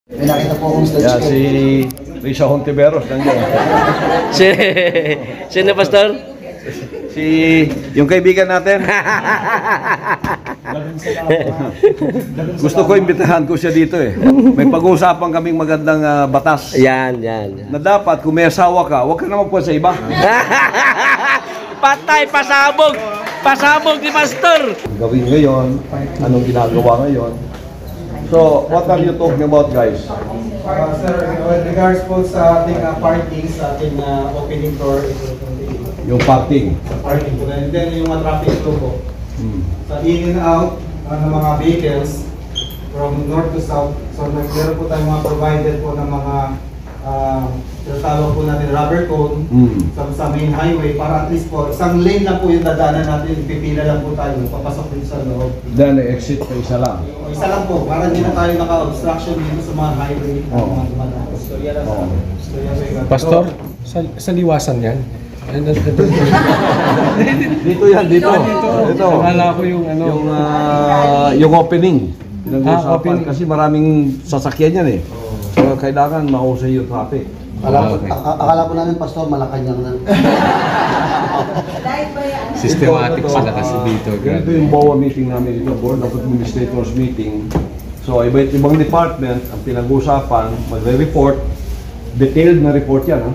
May nakita po akong stage Yeah, si Risa Hontiveros nandiyan. Sino, Pastor? Si yung kaibigan natin. Gusto ko imbitahan ko siya dito eh. May pag-uusapan kaming magandang batas. Yan. Na dapat kung may asawa ka, huwag ka naman po sa iba. Patay, pasabog! Pasabog ni Pastor! Gawin ngayon, anong ginagawa ngayon. So, what are you talking about, guys? Sir, with regards po sa ating parking, sa ating opening door, Yung parking. parking po, and then yung mga traffic flow po. Sa in and out ng mga vehicles from north to south, so meron po tayong mga provided po ng mga tinatawag po natin rubber cone sa main highway para at least po isang lane lang po yung dadaanan natin, pipila lang po tayo papasok dito sa loob. Then, exit pa isa lang. Isa lang po, para hindi na tayo naka-obstruction dito sa mga highway. Oo. Pastor, sa liwasan yan. Dito yan, dito. Ito. Akala ko yung ano. Yung opening. Pinag-uusapan. Opening. Kasi maraming sasakyan yan eh. So, kailangan mahusay yung traffic. Akala po namin, Pastor, Malacanang na. Systematic pala kasi dito. Ganito yung BOA meeting namin dito, Board of Administrators meeting. So, iba't ibang department ang pinag-uusapan, magre-report. Detailed na report yan, ha?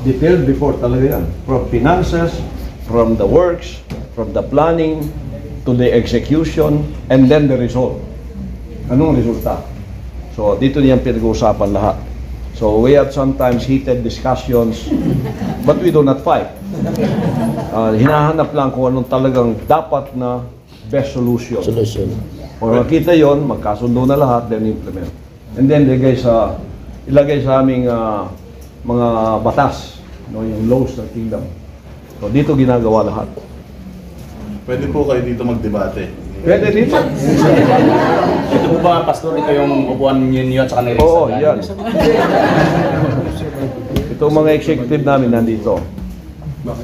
Detailed report talaga yan. From finances, from the works, from the planning, to the execution, and then the result. Anong resulta? So, dito niyan pinag-uusapan lahat. So, we have sometimes heated discussions, but we do not fight. Hinahanap lang kung anong talagang dapat na best solution. Kung makita yon, magkasundo na lahat, then implement. And then, ilagay sa aming mga batas, no, yung laws ng kingdom. So, dito ginagawa lahat. Pwede po kayo dito magdebate. Pwede dito. Ito po ba, Pastor, ito yung upuan ninyo at saka nilisa? Oo, yan. Ito mga executive namin nandito.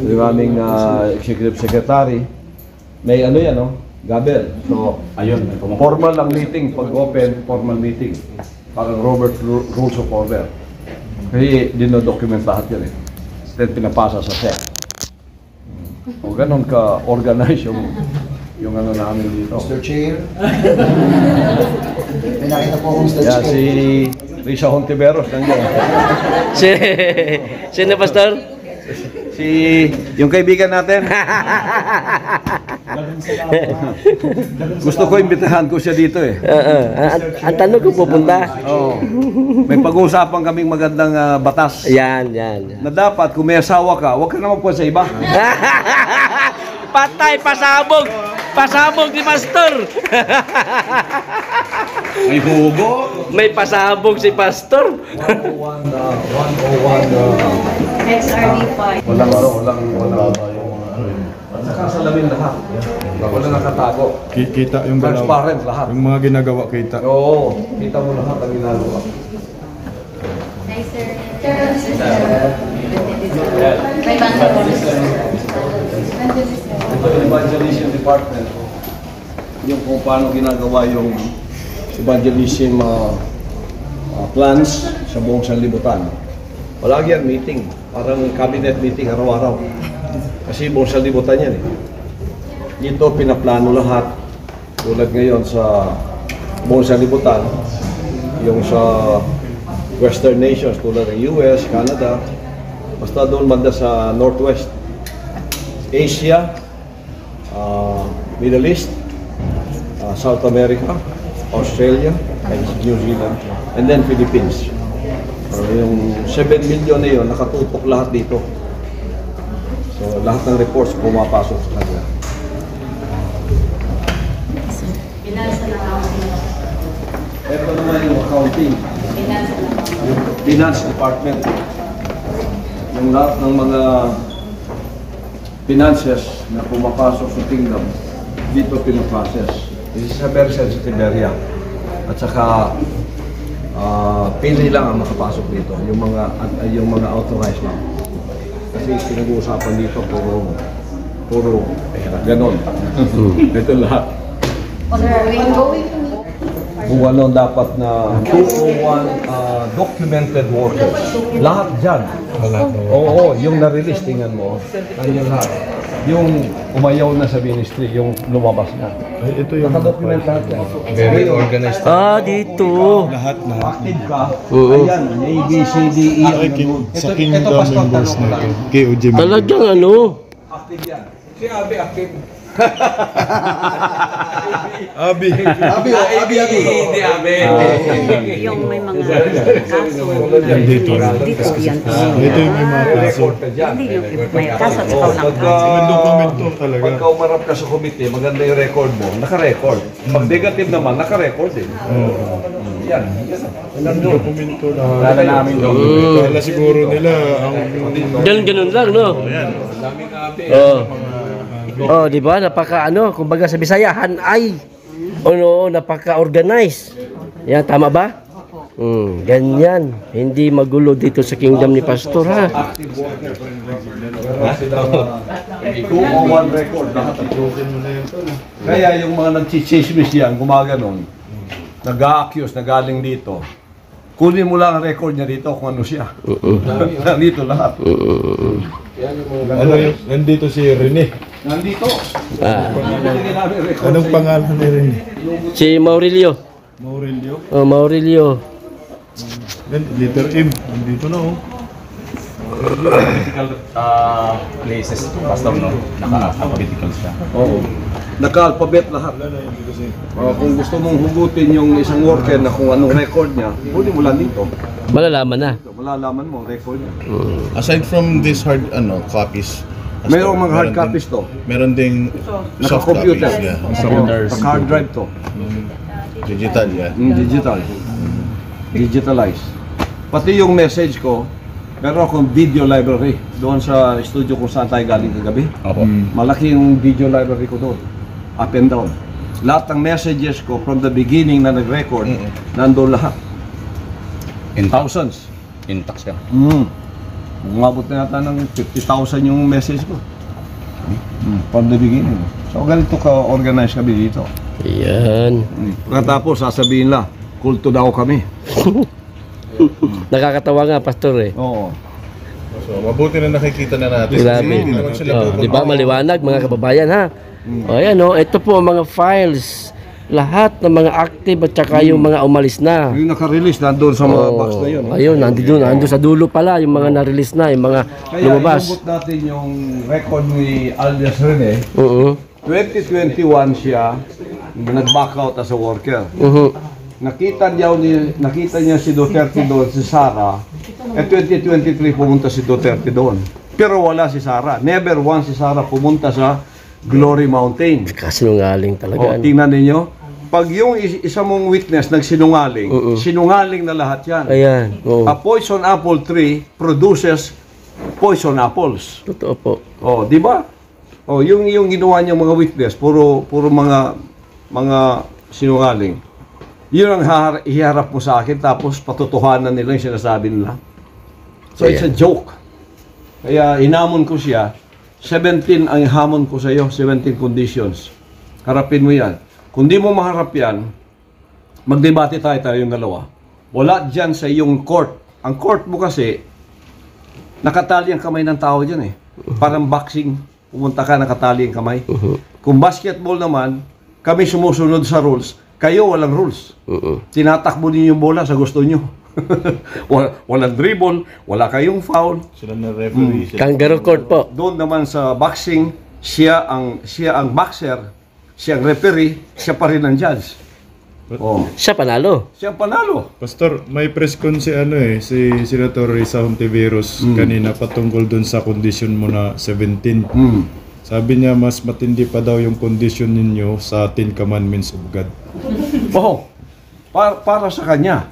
Yung aming executive secretary. May ano yan, no? Gabel. So, Ayun. formal ang meeting. Pag open, formal meeting. Parang Robert Rules of Order. Kasi dino-document lahat yan eh. Then pinapasa sa SEC. O ganun ka-organize yung ano namin dito. Mr. Chair. May nakita po akong stage Yeah, si Risa Hontiveros nandiyan. Sino, Pastor? Si yung kaibigan natin. Gusto ko imbitahan ko siya dito eh. Ang tanong ko pupunta. Oo. May pag-uusapan kaming magandang batas. Yan. Na dapat kung may asawa ka, huwag ka naman po sa iba. Patay, pasabog! Pasabog ni Pastor! May hugo. May pasabog si Pastor. 101 XRD5. walang nakasalamin lahat. Walang nakatago. Kita yung galaw. Transparent lahat. Yung mga ginagawa kita. Oo, kita mo lahat ang ginagawa. Hi, sir. May Ito yung evangelism department. Yung kung paano ginagawa yung evangelism plans sa buong sanlibutan. Palagi yan meeting. Parang cabinet meeting araw-araw. Kasi buong sanlibutan yan eh. Dito pinaplano lahat. Tulad ngayon sa buong sanlibutan. Yung sa Western nations tulad ng US, Canada. Basta doon banda sa Northwest. Asia, Middle East, South America, Australia, and New Zealand, and then Philippines. Yung 7 million na yun, nakatutok lahat dito. So lahat ng reports pumapasok sa kanila. Ito naman yung accounting, yung finance department. Yung lahat ng mga finances na pumapasok sa kingdom, dito pinaprocess. This is a very sensitive area. At saka, pili lang ang makapasok dito, yung mga authorized lang. Kasi pinag-uusapan dito, puro ganon. Ito lahat. Sir, kung ano dapat na 201 documented workers. Lahat dyan. Oo, yung na-release, tingnan mo. Nandiyan lahat. Yung umayaw na sa ministry, yung lumabas na. Ay, ito yung Nakadocument lahat yan. Very organized. Dito. lahat. Active ka. Oo. Ayan, A, B, C, D, E. Sa kingdom members na ito. KOJ members. Talagang ano? Active yan. Si Abe, active. Abi. Yung may mga kaso na Dito. dito yan. Ito yung may mga kaso. Hindi yung may kaso at ikaw lang Pagka, May dokumento talaga. pagka umarap ka sa committee, maganda yung record mo, naka-record. Pag negative naman, naka-record din. Yan. Dokumento na. Lala namin yung Kala siguro nila ang Ganun lang, no? Oh, di ba? Napaka ano, kumbaga sa Bisaya, hanay. No, napaka-organized. Yan, tama ba? Ganyan. Hindi magulo dito sa kingdom ni Pastor, ha? Active worker. Meron silang 201 record. Lahat. Kaya yung mga nag-chismis yan, gumaganon, nag-a-accuse na galing dito, kunin mo lang ang record niya dito kung ano siya. Nandito lahat. ano yung nandito si Rene. Nandito. Nandito namin record. Anong pangalan ni Rene? Si Maurilio. Maurelio. Oh, Maurilio. Letter M. Nandito na oh. political places, pastor, no? Naka-alphabetical siya. Oo. Naka-alphabet lahat. Kung gusto mong hugutin yung isang worker na kung anong record niya, kunin mo lang dito. Malalaman na. Malalaman mo ang record niya. Aside from these hard copies. Mayroong mga hard copies to. Meron ding soft Naka-computer. copies. Yeah. Naka-hard drive to. Digital, yeah. Digital. Digitalize. Pati yung message ko, meron akong video library doon sa studio kung saan tayo galing kagabi. Opo. Malaki yung video library ko doon. Up and down. Lahat ng messages ko from the beginning na nag-record, nandoon lahat. Thousands. Intact siya. Umabot na yata ng 50,000 yung message ko. From the beginning. So ganito ka-organize kami dito. Ayan. Pagkatapos sasabihin lang, kulto daw kami. Nakakatawa nga, Pastor, eh. Oo. So, mabuti na nakikita na natin. Grabe. Hindi naman sila Oh, di ba maliwanag, mga kababayan, ha? O, ayan, oh. Ito po ang mga files. Lahat ng mga active at saka yung mga umalis na. Yung naka-release nandun sa mga box na yun. Ayun, nandun sa dulo pala yung mga na-release na, yung mga Kaya lumabas. inabot natin yung record ni Alias Rene. 2021 siya, nag-back out as a worker. Nakita niya si Duterte doon, si Sara. 2023 pumunta si Duterte doon. Pero wala si Sara. Never once si Sara pumunta sa Glory Mountain. Kasinungaling talaga. Tingnan ninyo. Pag yung isa mong witness nagsinungaling, sinungaling na lahat yan. Ayan. Oo. A poison apple tree produces poison apples. Totoo po. Oh, di ba? Oh, yung ginawa niya mga witness, puro mga sinungaling. Yun ang iharap mo sa akin, tapos patutuhanan nila yung sinasabi nila. So it's a joke. Kaya hinamon ko siya, 17 ang hamon ko sa iyo, 17 conditions. Harapin mo yan. Kung di mo maharap yan, magdebate tayong dalawa. Wala dyan sa iyong court. Ang court mo kasi, nakatali ang kamay ng tao dyan eh. Parang boxing, pumunta ka, nakatali ang kamay. Kung basketball naman, kami sumusunod sa rules, kayo walang rules. Tinatakbo niyo yung bola sa gusto niyo. Walang dribble, wala kayong foul. Sila na referee. Kangaroo court po. Doon naman sa boxing, siya ang boxer, siya ang referee, siya pa rin ang judge. Oh, Siya panalo. siya ang panalo. Pastor, may press con si si Senator Risa Hontiveros kanina patungkol dun sa condition mo na 17. Sabi niya mas matindi pa daw yung condition ninyo sa 10 commandments of God. Oh, para sa kanya.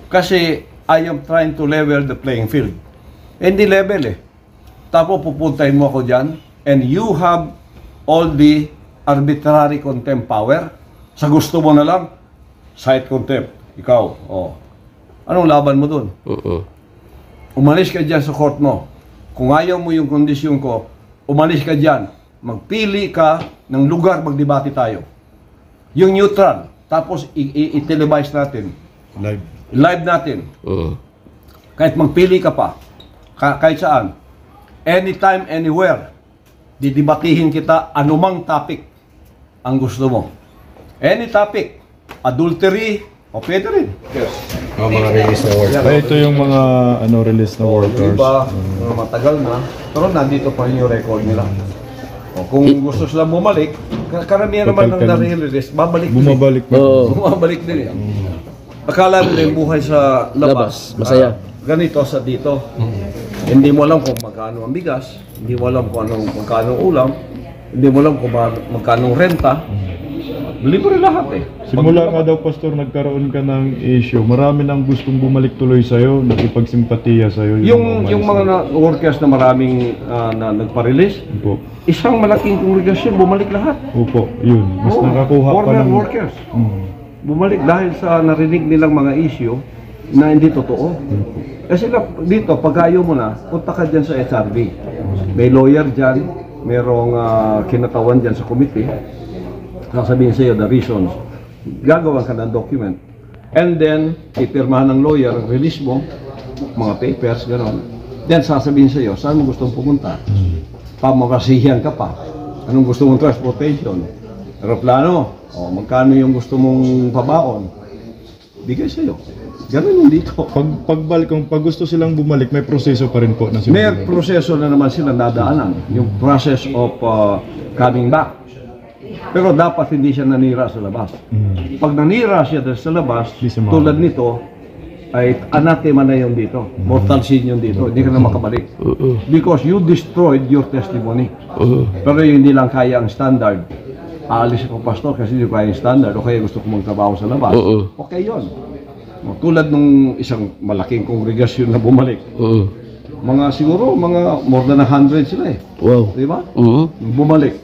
Kasi I am trying to level the playing field. Hindi level eh. Tapos pupuntahin mo ako dyan and you have all the arbitrary contempt power. Sa gusto mo na lang, side contempt. Ikaw, oh. Anong laban mo dun? Umalis ka dyan sa court mo. Kung ayaw mo yung kondisyon ko, umalis ka dyan. Magpili ka ng lugar, magdebate tayo. Yung neutral. tapos i-televise natin. Live. Live natin. Mm. Kahit magpili ka pa, kahit saan, anytime, anywhere, didibatihin kita anumang topic ang gusto mo. Any topic, adultery, o pwede rin. Yes. Mga release na work. Ay, ito yung mga release na workers. Diba, matagal na, pero nandito pa yung record nila. O, kung gusto sila bumalik, karamihan naman ng nare-release, babalik din. Bumabalik pa. Oo. Bumabalik din yan. Akala nila yung buhay sa labas. Labas, masaya. Ganito sa dito. Hindi mo alam kung magkano ang bigas, hindi mo alam kung magkano ang ulam, hindi mo alam kung magkano ang renta. Libre lahat eh. Simula nga daw, Pastor, nagkaroon ka ng issue. Marami nang gustong bumalik tuloy sa'yo, nakipagsimpatiya sa'yo. Yung mga workers na maraming na nagpa-release, Opo. isang malaking kongregasyon, bumalik lahat. Opo, yun. Mas nakakuha pa Foreign ng... workers. Mm. Bumalik dahil sa narinig nilang mga issue na hindi totoo. Kasi dito, pag ayaw mo na, punta ka dyan sa SRB. May lawyer dyan, merong kinatawan dyan sa committee. Sasabihin sa iyo the reasons. Gagawa ka ng document. And then, ipirmahan ng lawyer, release mo, mga papers, gano'n. Then, sasabihin sa iyo, saan mo gustong pumunta? Pamamasihan ka pa. Anong gusto mong transportation? Aeroplano? O, magkano yung gusto mong pabaon? Bigay sa iyo. Ganun yung dito. Pag gusto silang bumalik, may proseso pa rin po na May sinusunod. proseso na naman sila nadaanan. Yung process of coming back. Pero dapat hindi siya nanira sa labas. Pag nanira siya sa labas, Di siya tulad nito, ay anathema na yun dito. Mortal sin yun dito. Hindi ka na makabalik. Because you destroyed your testimony. Pero yung hindi lang kaya ang standard. Aalis ako, pastor, kasi hindi ko kaya yung standard. O kaya gusto ko magtrabaho sa labas. Okay yun. Tulad nung isang malaking kongregasyon na bumalik. Mga siguro, mga more than 100 sila eh. Wow. Di ba? Bumalik.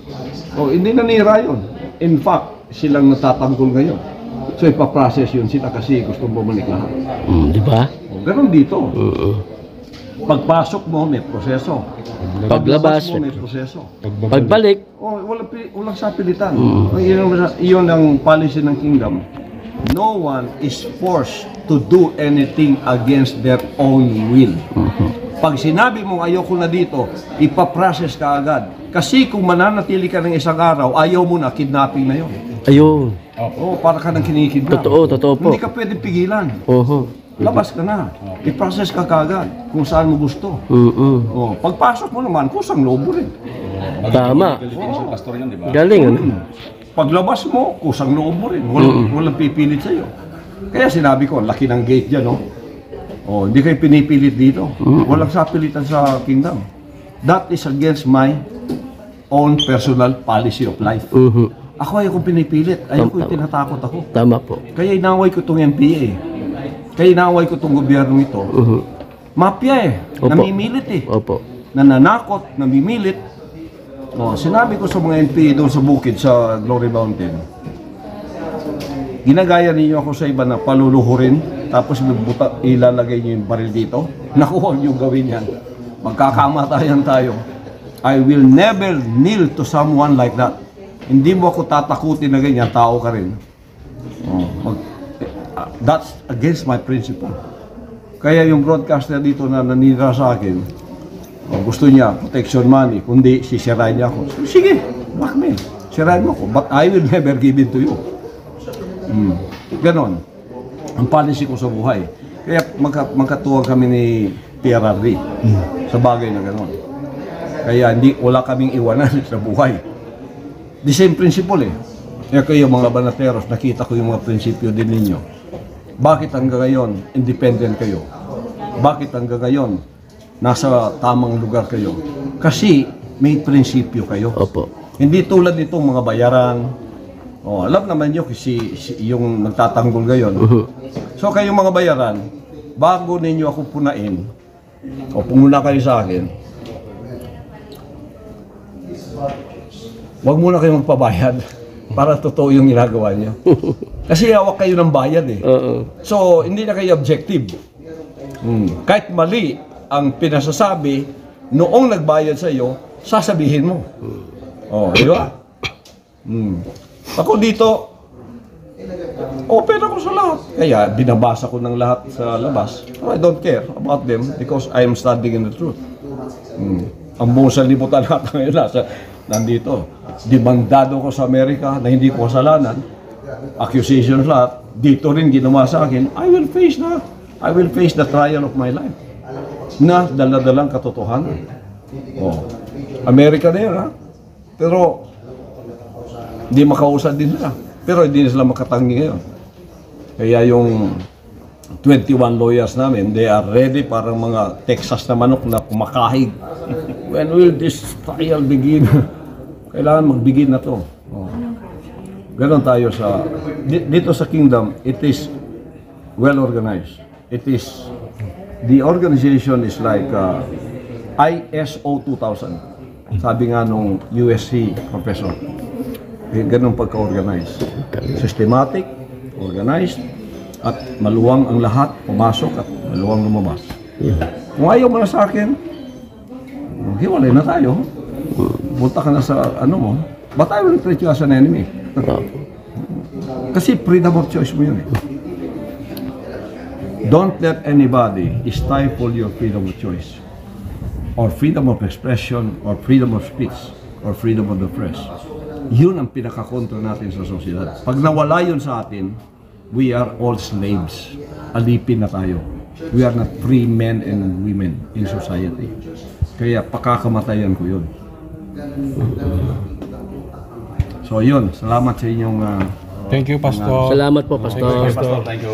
O, hindi nanira yun. In fact, silang natatanggol ngayon. So, ipaprocess yun sila kasi gusto bumalik lahat. Di ba? O, ganun dito. Pagpasok mo, may proseso. Paglabas, mo, may proseso. pagbalik, O, walang sapilitan. Iyon ang policy ng kingdom. No one is forced to do anything against their own will. Pag sinabi mo ayoko na dito, ipaprocess ka agad. Kasi kung mananatili ka ng isang araw, ayaw mo na, kidnapping na yun. ayun. Oo, para ka nang kinikidnap. Totoo po. Hindi ka pwedeng pigilan. Oho. Labas ka na. I-process ka kagad kung saan mo gusto. Oh, pagpasok mo naman, kusang loob mo rin. Tama. Philippines yung pastor yun, di ba? Galing, ano? Paglabas mo, kusang loob mo rin. Walang pipilit sa'yo. Kaya sinabi ko, laki ng gate dyan, no? Oh, hindi kayo pinipilit dito. Walang sapilitan sa kingdom. That is against my own personal policy of life. Ako ayokong pinipilit. Ayoko yung tinatakot ako. Tama po. Kaya inaway ko itong NPA. Kaya inaway ko itong gobyerno ito. Mafia eh. Opo. Namimilit eh. Opo. Nananakot, namimilit. Oh, sinabi ko sa mga NPA doon sa bukid sa Glory Mountain. Ginagaya ninyo ako sa iba na paluluhurin tapos ilalagay niyo yung baril dito. Naku, huwag niyo gawin yan. Magkakamatayan tayo. I will never kneel to someone like that. Hindi mo ako tatakutin na ganyan, tao ka rin. Oh, that's against my principle. Kaya yung broadcaster dito na nanira sa akin, gusto niya protection money, kundi sisirain niya ako. Sige, blackmail. Sirain mo ako, but I will never give it to you. Ganon. Ang policy ko sa buhay. Kaya magkatuwag kami ni PRRD sa bagay na ganon. Kaya wala kaming iwanan sa buhay. The same principle eh. Kaya kayo mga banateros, nakita ko yung mga prinsipyo din ninyo. Bakit hanggang ngayon, independent kayo? Bakit hanggang ngayon, nasa tamang lugar kayo? Kasi may prinsipyo kayo. Opo. Hindi tulad nitong mga bayaran. Oh, alam naman nyo kasi yung nagtatanggol ngayon. So kayong mga bayaran, bago ninyo ako punain, o pumuna kayo sa akin, huwag muna kayong magpabayad para totoo yung ginagawa niyo. Kasi hawak kayo ng bayad eh. So, hindi na kayo objective. Kahit mali ang pinasasabi, noong nagbayad sa iyo, sasabihin mo. Oh, di ba? Ako dito, Open ako sa lahat. Kaya binabasa ko ng lahat sa labas. I don't care about them because I am studying in the truth. Ang buong sanlibutan natin ngayon nandito. Demandado ko sa Amerika na hindi ko kasalanan. Accusations lahat. Dito rin ginawa sa akin. I will face that. I will face the trial of my life. Na daladalang katotohanan. Amerika na yan, ha? Pero hindi makausad din sila. Pero hindi sila makatangi ngayon. Kaya yung 21 lawyers namin, they are ready parang mga Texas na manok na kumakahig. When will this trial begin? Kailangan mag-begin na to. Ganon tayo sa... Dito sa kingdom, it is well organized. It is... The organization is like ISO 2000. Sabi nga nung USC professor. Ganon pagka-organized. Systematic, organized, at maluwang ang lahat, pumasok at maluwang lumabas. Kung ayaw mo na sa akin, hiwalay na tayo. Punta ka na sa ano mo, but I will treat you as an enemy. Kasi freedom of choice mo yun eh. Don't let anybody stifle your freedom of choice, or freedom of expression, or freedom of speech, or freedom of the press. Yun ang pinakakontra natin sa sosyedad. Pag nawala yun sa atin, we are all slaves. Alipin na tayo. We are not free men and women in society. Kaya pakakamatayan ko yun. So yun, salamat sa inyong... Thank you, Pastor. Salamat po, Pastor. Pastor, thank you.